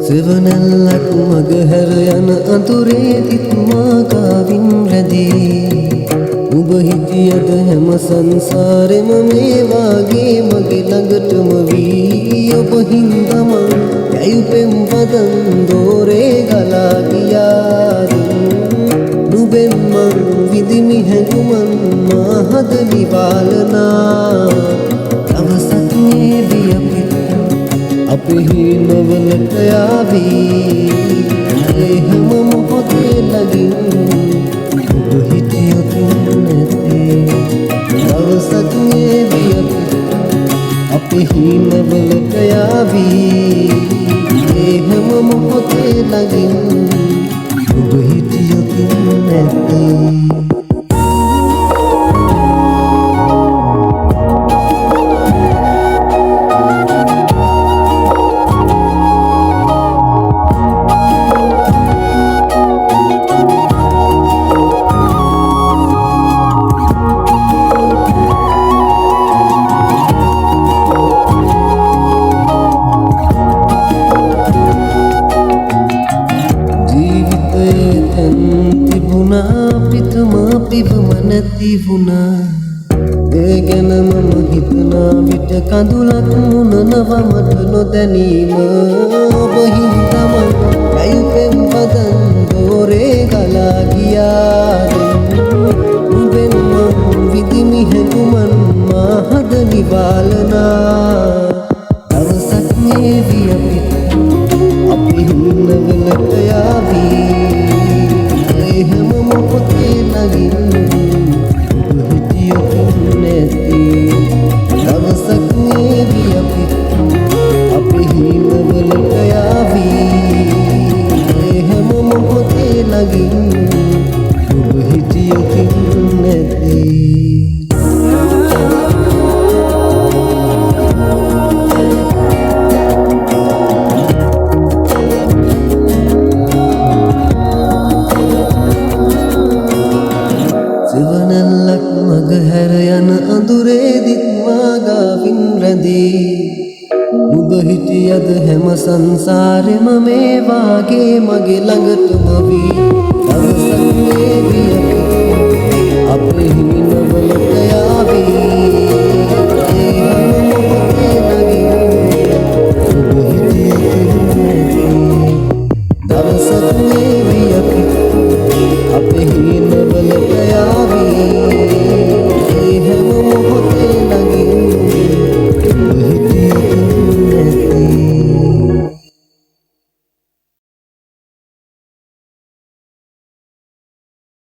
සෙවණැල්ලක් මගහැර යන අඳුරේ තිත් මා ගාවින් රැඳී ඔබ හිටියද හැම සංසාරෙම මේ වාගේ මගේ ළඟටම වී ඔබ හින්දම යැයි පෙම් පදන් දෝරේ ගලා ගියාද නුඹෙන් මං විඳිමි හැඟුමන් මා හද විවාලනා දවසක් මේ විය අපේ හිනවලට යාවී ඒ හැම මොහොතේ ළඟින් ඔබ හිටියොත් නැතේ දවසක් නේවි අපේ හිනවලට යාවී ඒ හැම මොහොතේ ළඟින් ඔබ හිටියොත් නැතේ නැති වුණා ඒ ගැන මම හිතනා විට කඳුලක් මුණනවා මට නොදැනීම ඔබ හින්දම යැයි පෙම් පදන් දෝරේ ගලා ගියාද නුඹෙන් මං විඳිමි හැඟුමන් මා හද නිවාලනා දවසක් නේවි අපි හින්නවලට යාවී ඒ හැම මොහොතේ ළඟින් දවසක් නේවි අපි හිමවලට යාවී ඒ හැම මොහොතේ ළඟින් ඔබ හිටියොත් නැතේ සෙවණැල්ලක් මගහැර යන අඳුරේ දිත් මා ගාවින් රැඳී ඔබ හිටියද හැම සංසාරෙම මේ වාගේ මගේ ළඟටම වී දවසක් නේවි අපේ හිමිනවලට යාවී ඒ හැම මොහොතේ ළඟින් ඔබ හිටියද නැතේ දවසක්